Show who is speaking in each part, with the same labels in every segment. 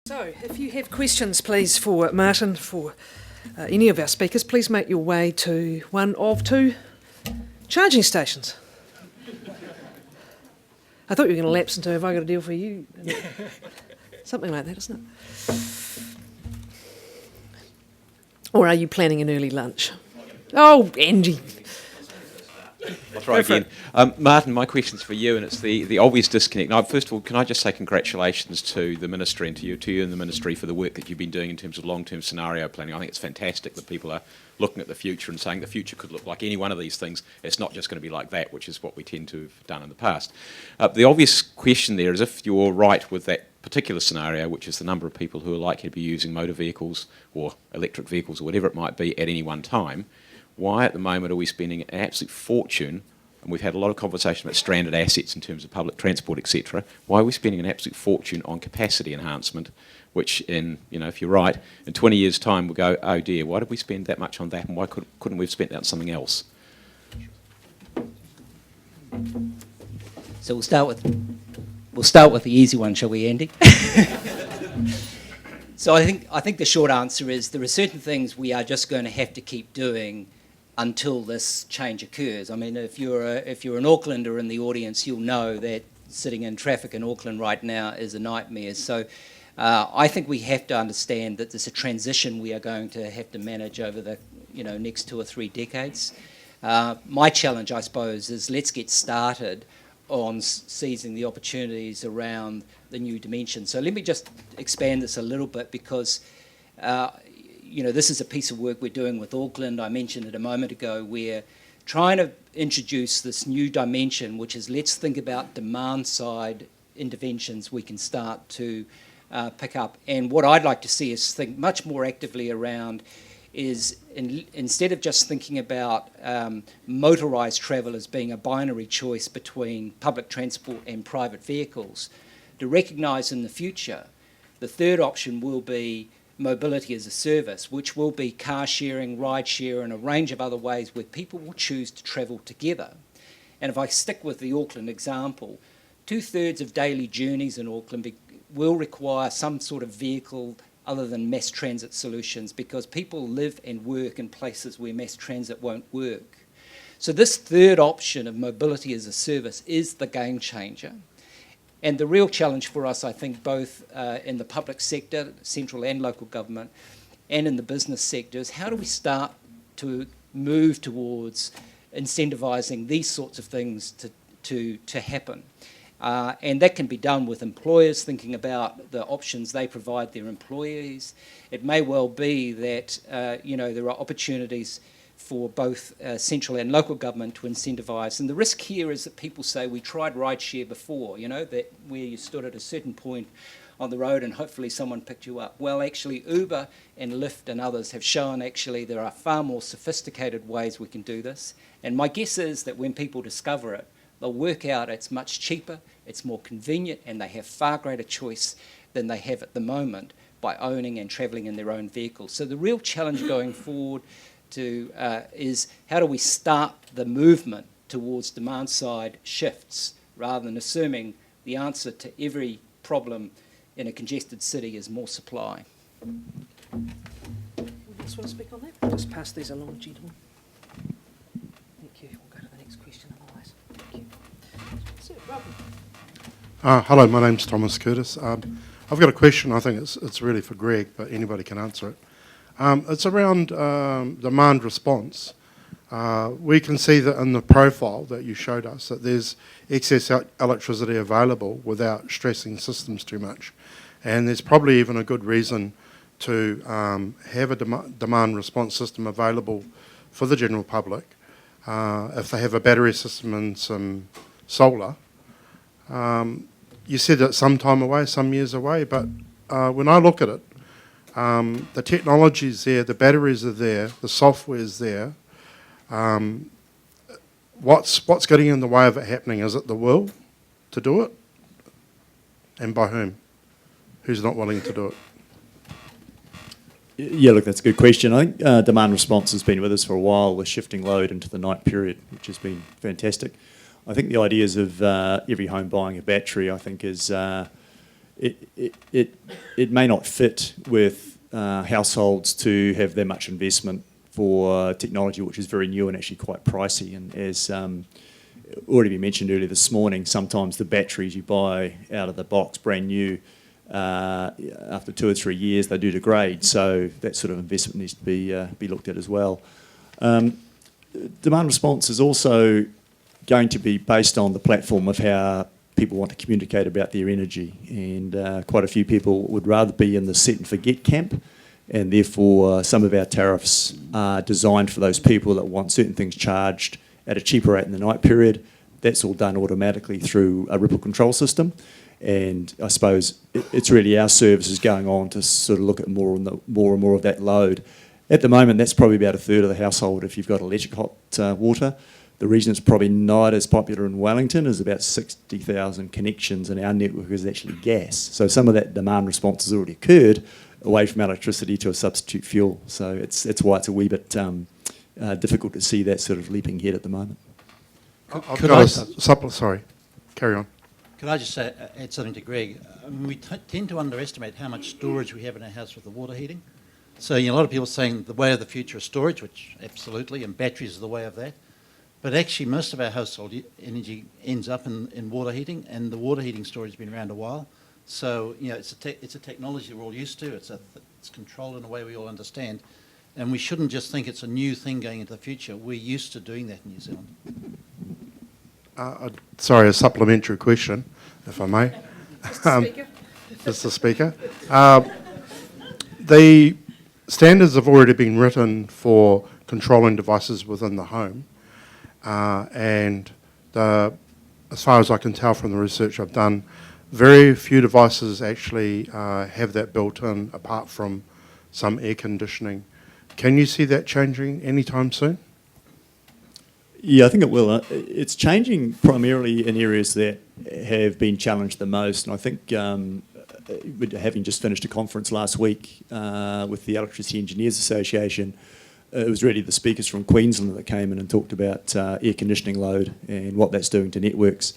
Speaker 1: So, if you have questions, please, for Martin, for any of our speakers, please make your way to one of two charging stations. I thought you were going to lapse into, have I got a deal for you? Something like that, isn't it? Or are you planning an early lunch? Oh, Angie.
Speaker 2: I'll try again. Martin, my question's for you, and it's the obvious disconnect. Now, first of all, can I just say congratulations to the Ministry and to you and the Ministry for the work that you've been doing in terms of long-term scenario planning. I think it's fantastic that people are looking at the future and saying the future could look like any one of these things. It's not just going to be like that, which is what we tend to have done in the past. The obvious question there is, if you're right with that particular scenario, which is the number of people who are likely to be using motor vehicles or electric vehicles or whatever it might be at any one time, why at the moment are we spending an absolute fortune, and we've had a lot of conversation about stranded assets in terms of public transport, etc. Why are we spending an absolute fortune on capacity enhancement, which in, if you're right, in 20 years' time we'll go, oh dear, why did we spend that much on that, and why couldn't we have spent that on something else?
Speaker 3: So we'll start with the easy one, shall we, Andy? So I think the short answer is there are certain things we are just going to have to keep doing until this change occurs. I mean, if you're an Aucklander in the audience, you'll know that sitting in traffic in Auckland right now is a nightmare. So I think we have to understand that there's a transition we are going to have to manage over the next 2 or 3 decades. My challenge, I suppose, is let's get started on seizing the opportunities around the new dimension. So let me just expand this a little bit, because this is a piece of work we're doing with Auckland. I mentioned it a moment ago. We're trying to introduce this new dimension, which is let's think about demand-side interventions we can start to pick up. And what I'd like to see is think much more actively around is instead of just thinking about motorised travel as being a binary choice between public transport and private vehicles, to recognise in the future the third option will be mobility as a service, which will be car sharing, ride share, and a range of other ways where people will choose to travel together. And if I stick with the Auckland example, 2/3 of daily journeys in Auckland will require some sort of vehicle other than mass transit solutions, because people live and work in places where mass transit won't work. So this third option of mobility as a service is the game changer. And the real challenge for us, I think, both in the public sector, central and local government, and in the business sector, is how do we start to move towards incentivising these sorts of things to happen? And that can be done with employers thinking about the options they provide their employees. It may well be that there are opportunities for both central and local government to incentivise. And the risk here is that people say, we tried rideshare before, that where you stood at a certain point on the road and hopefully someone picked you up. Well, actually, Uber and Lyft and others have shown actually there are far more sophisticated ways we can do this. And my guess is that when people discover it, they'll work out it's much cheaper, it's more convenient, and they have far greater choice than they have at the moment by owning and travelling in their own vehicles. So the real challenge going forward is how do we start the movement towards demand-side shifts, rather than assuming the answer to every problem in a congested city is more supply.
Speaker 1: Anyone else want to speak on that? I'll just pass these along, gentlemen. Thank you. We'll go to the next question otherwise. Thank you. Sir, welcome.
Speaker 4: Hello, my name's Thomas Curtis. I've got a question. I think it's really for Greg, but anybody can answer it. It's around demand response. We can see that in the profile that you showed us that there's excess electricity available without stressing systems too much. And there's probably even a good reason to have a demand response system available for the general public if they have a battery system and some solar. You said it's some time away, some years away, but when I look at it, the technology's there, the batteries are there, the software's there. What's getting in the way of it happening? Is it the will to do it? And by whom? Who's not willing to do it?
Speaker 5: Yeah, look, that's a good question. I think demand response has been with us for a while, with shifting load into the night period, which has been fantastic. I think the ideas of every home buying a battery, I think, is it may not fit with households to have that much investment for technology which is very new and actually quite pricey. And as already been mentioned earlier this morning, sometimes the batteries you buy out of the box brand new, after 2 or 3 years they do degrade, so that sort of investment needs to be looked at as well. Demand response is also going to be based on the platform of how people want to communicate about their energy, and quite a few people would rather be in the set and forget camp, and therefore some of our tariffs are designed for those people that want certain things charged at a cheaper rate in the night period. That's all done automatically through a ripple control system, and I suppose it's really our services going on to sort of look at more and more of that load. At the moment, that's probably about a third of the household if you've got electric hot water. The reason it's probably not as popular in Wellington is about 60,000 connections, and our network is actually gas. So some of that demand response has already occurred away from electricity to a substitute fuel. So that's why it's a wee bit difficult to see that sort of leaping ahead at the moment.
Speaker 4: Sorry, carry on.
Speaker 6: Could I just add something to Greg? I mean, we tend to underestimate how much storage we have in our house with the water heating. So a lot of people are saying the way of the future is storage, which absolutely, and batteries are the way of that. But actually, most of our household energy ends up in water heating, and the water heating storage has been around a while. So it's a technology we're all used to. It's controlled in a way we all understand, and we shouldn't just think it's a new thing going into the future. We're used to doing that in New Zealand.
Speaker 4: Sorry, a supplementary question, if I may. Mr. Speaker. The standards have already been written for controlling devices within the home, and as far as I can tell from the research I've done, very few devices actually have that built in, apart from some air conditioning. Can you see that changing anytime soon?
Speaker 5: Yeah, I think it will. It's changing primarily in areas that have been challenged the most, and I think having just finished a conference last week with the Electricity Engineers Association, it was really the speakers from Queensland that came in and talked about air conditioning load and what that's doing to networks,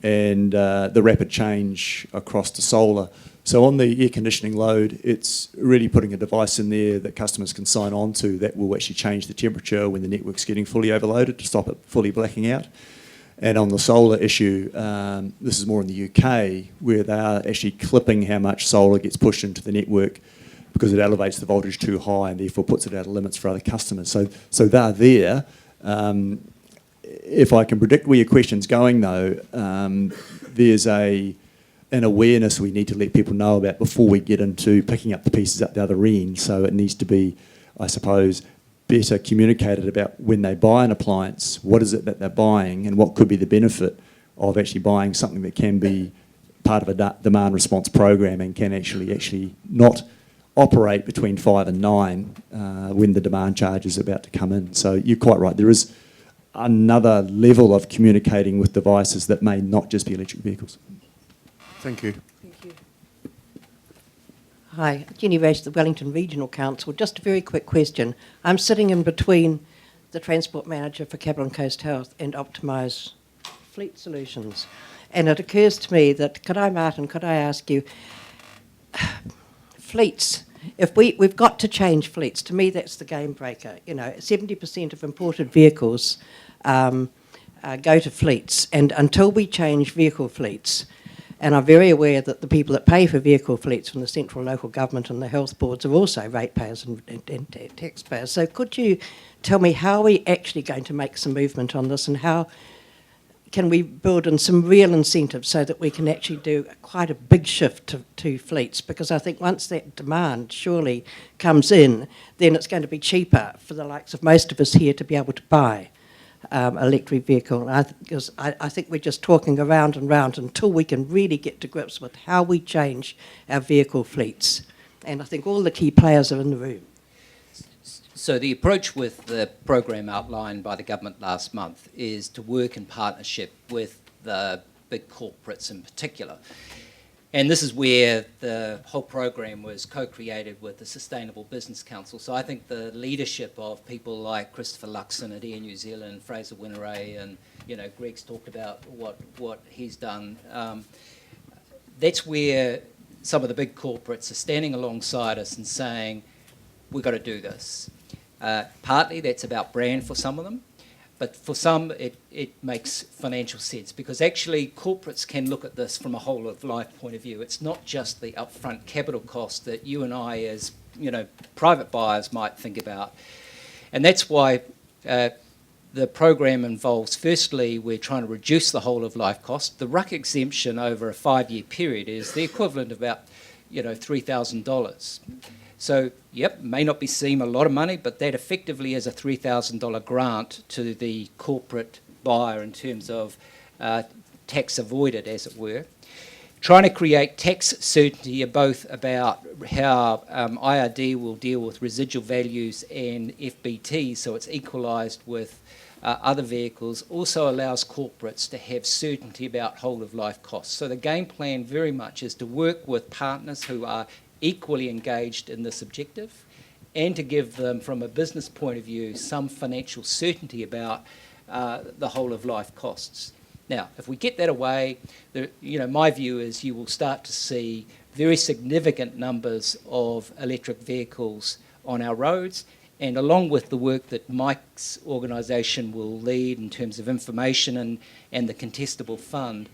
Speaker 5: and the rapid change across to solar. So on the air conditioning load, it's really putting a device in there that customers can sign on to that will actually change the temperature when the network's getting fully overloaded to stop it fully blacking out. And on the solar issue, this is more in the UK, where they are actually clipping how much solar gets pushed into the network because it elevates the voltage too high and therefore puts it out of limits for other customers. So they're there. If I can predict where your question's going, though, there's an awareness we need to let people know about before we get into picking up the pieces at the other end. So it needs to be, I suppose, better communicated about when they buy an appliance, what is it that they're buying and what could be the benefit of actually buying something that can be part of a demand response program and can actually not operate between 5 and 9 when the demand charge is about to come in. So you're quite right. There is another level of communicating with devices that may not just be electric vehicles.
Speaker 4: Thank you.
Speaker 1: Thank you.
Speaker 7: Hi, Jenny Rash, the Wellington Regional Council. Just a very quick question. I'm sitting in between the Transport Manager for Capital and Coast Health and Optimise Fleet Solutions. And it occurs to me that, Martin, could I ask you, fleets, if we've got to change fleets, to me that's the game breaker. 70% of imported vehicles go to fleets, and until we change vehicle fleets, and I'm very aware that the people that pay for vehicle fleets from the central local government and the health boards are also ratepayers and taxpayers. So could you tell me how are we actually going to make some movement on this, and how can we build in some real incentives so that we can actually do quite a big shift to fleets? Because I think once that demand surely comes in, then it's going to be cheaper for the likes of most of us here to be able to buy electric vehicle. Because I think we're just talking around and round until we can really get to grips with how we change our vehicle fleets. And I think all the key players are in the room.
Speaker 3: So the approach with the program outlined by the government last month is to work in partnership with the big corporates in particular. And this is where the whole program was co-created with the Sustainable Business Council. So I think the leadership of people like Christopher Luxon at Air New Zealand, Fraser Winneray, and Greg's talked about what he's done. That's where some of the big corporates are standing alongside us and saying, we've got to do this. Partly that's about brand for some of them, but for some it makes financial sense, because actually corporates can look at this from a whole of life point of view. It's not just the upfront capital cost that you and I as private buyers might think about. And that's why the program involves, firstly, we're trying to reduce the whole of life cost. The RUC exemption over a 5-year period is the equivalent of about $3,000. So, yep, may not seem a lot of money, but that effectively is a $3,000 grant to the corporate buyer in terms of tax avoided, as it were. Trying to create tax certainty both about how IRD will deal with residual values and FBT, so it's equalised with other vehicles, also allows corporates to have certainty about whole-of-life costs. So the game plan very much is to work with partners who are equally engaged in this objective, and to give them, from a business point of view, some financial certainty about the whole-of-life costs. Now, if we get that away, my view is you will start to see very significant numbers of electric vehicles on our roads, and along with the work that Mike's organisation will lead in terms of information and the contestable fund,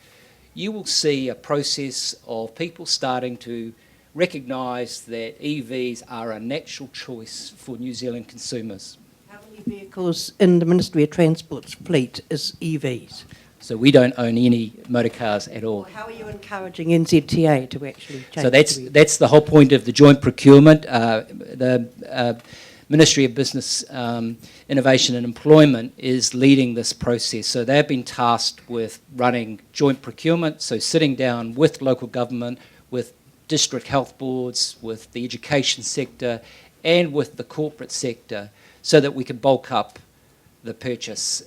Speaker 3: you will see a process of people starting to recognise that EVs are a natural choice for New Zealand consumers.
Speaker 7: How many vehicles in the Ministry of Transport's fleet is EVs?
Speaker 3: So we don't own any motor cars at all.
Speaker 7: Well, how are you encouraging NZTA to actually change?
Speaker 3: So that's the whole point of the joint procurement. The Ministry of Business, Innovation and Employment is leading this process. So they've been tasked with running joint procurement, so sitting down with local government, with district health boards, with the education sector, and with the corporate sector, so that we can bulk up the purchase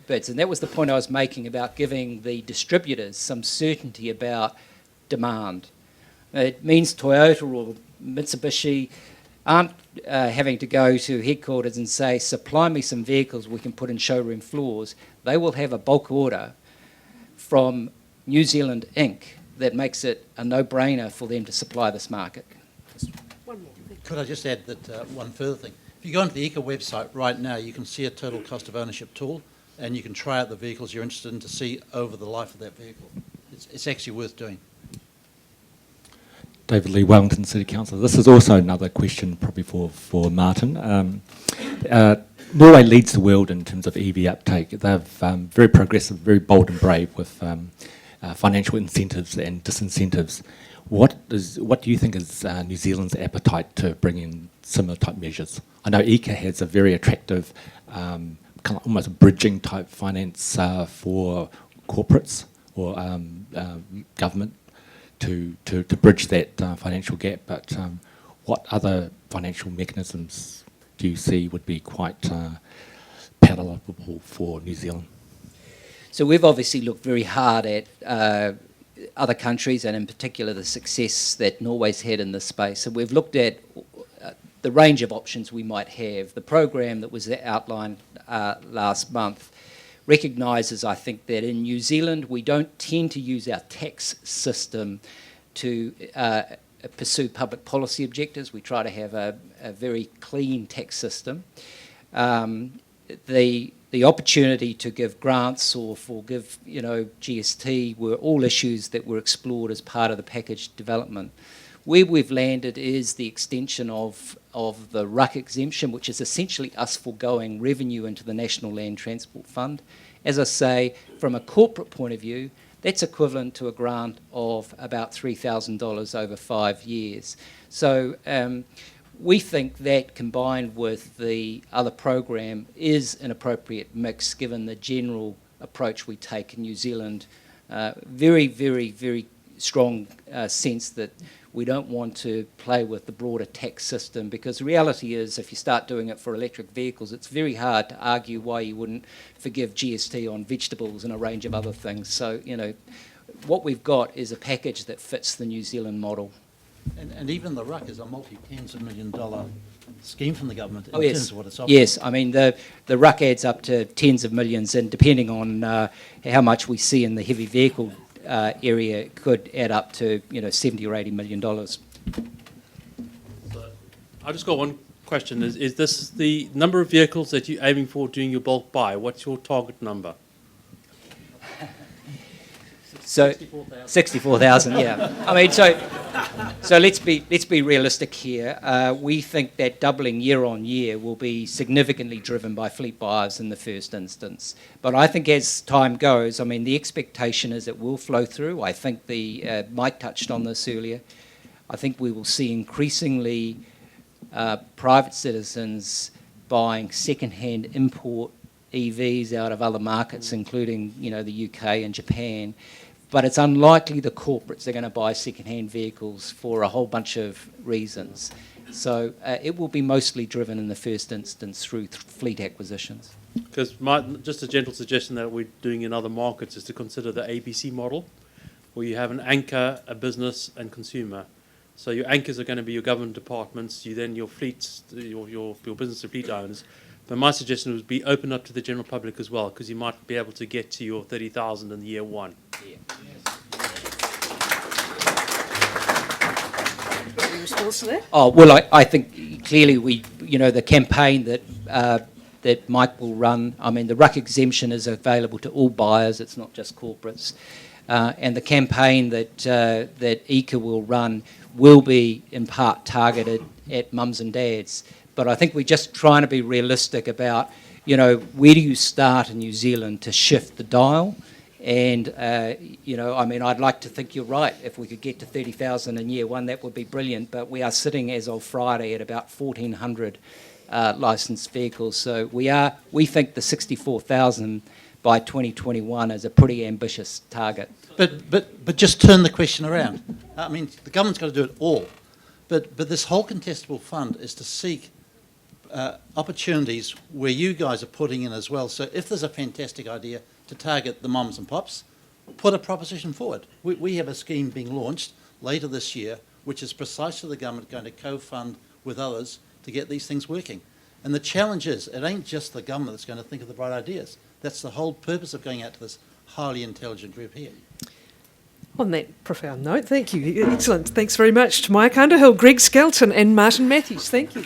Speaker 3: bids. And that was the point I was making about giving the distributors some certainty about demand. It means Toyota or Mitsubishi aren't having to go to headquarters and say, supply me some vehicles we can put in showroom floors. They will have a bulk order from New Zealand Inc. that makes it a no-brainer for them to supply this market.
Speaker 1: One more.
Speaker 6: Could I just add that one further thing? If you go onto the EECA website right now, you can see a total cost of ownership tool, and you can try out the vehicles you're interested in to see over the life of that vehicle. It's actually worth doing.
Speaker 8: David Lee, Wellington City Council. This is also another question probably for Martin. Norway leads the world in terms of EV uptake. They're very progressive, very bold and brave with financial incentives and disincentives. What do you think is New Zealand's appetite to bring in similar type measures? I know EECA has a very attractive, kind of almost bridging type finance for corporates or government to bridge that financial gap, but what other financial mechanisms do you see would be quite palatable for New Zealand?
Speaker 3: So we've obviously looked very hard at other countries, and in particular the success that Norway's had in this space. So we've looked at the range of options we might have. The program that was outlined last month recognises, I think, that in New Zealand we don't tend to use our tax system to pursue public policy objectives. We try to have a very clean tax system. The opportunity to give grants or forgive, GST were all issues that were explored as part of the package development. Where we've landed is the extension of the RUC exemption, which is essentially us foregoing revenue into the National Land Transport Fund. As I say, from a corporate point of view, that's equivalent to a grant of about $3,000 over 5 years. So we think that, combined with the other program, is an appropriate mix given the general approach we take in New Zealand. Very, very, very strong sense that we don't want to play with the broader tax system, because the reality is if you start doing it for electric vehicles, it's very hard to argue why you wouldn't forgive GST on vegetables and a range of other things. So, what we've got is a package that fits the New Zealand model.
Speaker 6: And even the RUC is a multi-tens of $million scheme from the government in
Speaker 3: Oh, yes.
Speaker 6: terms of what it's offering.
Speaker 3: Yes, I mean, the RUC adds up to tens of millions, and depending on how much we see in the heavy vehicle area could add up to, you know, $70 or $80 million.
Speaker 9: I just got one question. Is this the number of vehicles that you're aiming for doing your bulk buy? What's your target number?
Speaker 3: So 64,000, yeah. I mean, so let's be realistic here. We think that doubling year on year will be significantly driven by fleet buyers in the first instance. But I think as time goes, I mean, the expectation is it will flow through. I think Mike touched on this earlier. I think we will see increasingly private citizens buying second-hand import EVs out of other markets, including, you know, the UK and Japan. But it's unlikely the corporates are going to buy second-hand vehicles for a whole bunch of reasons. So it will be mostly driven in the first instance through fleet acquisitions.
Speaker 9: Because just a gentle suggestion that we're doing in other markets is to consider the ABC model, where you have an anchor, a business, and consumer. So your anchors are going to be your government departments, your fleets, your business and fleet owners. But my suggestion would be open up to the general public as well, because you might be able to get to your 30,000 in year one.
Speaker 3: Yeah.
Speaker 1: Any response to that?
Speaker 3: Oh, well, I think clearly the campaign that Mike will run, I mean, the RUC exemption is available to all buyers, it's not just corporates. And the campaign that EECA will run will be in part targeted at mums and dads. But I think we're just trying to be realistic about, you know, where do you start in New Zealand to shift the dial? And, you know, I mean, I'd like to think you're right. If we could get to 30,000 in year one, that would be brilliant. But we are sitting as of Friday at about 1,400 licensed vehicles. So we think the 64,000 by 2021 is a pretty ambitious target.
Speaker 6: But just turn the question around. I mean, the government's got to do it all. But this whole contestable fund is to seek opportunities where you guys are putting in as well. So if there's a fantastic idea to target the mums and pops, put a proposition forward. We have a scheme being launched later this year, which is precisely the government going to co-fund with others to get these things working. And the challenge is, it ain't just the government that's going to think of the bright ideas. That's the whole purpose of going out to this highly intelligent group here.
Speaker 1: On that profound note, thank you. Excellent. Thanks very much to Mike Underhill, Greg Skelton and Martin Matthews. Thank you.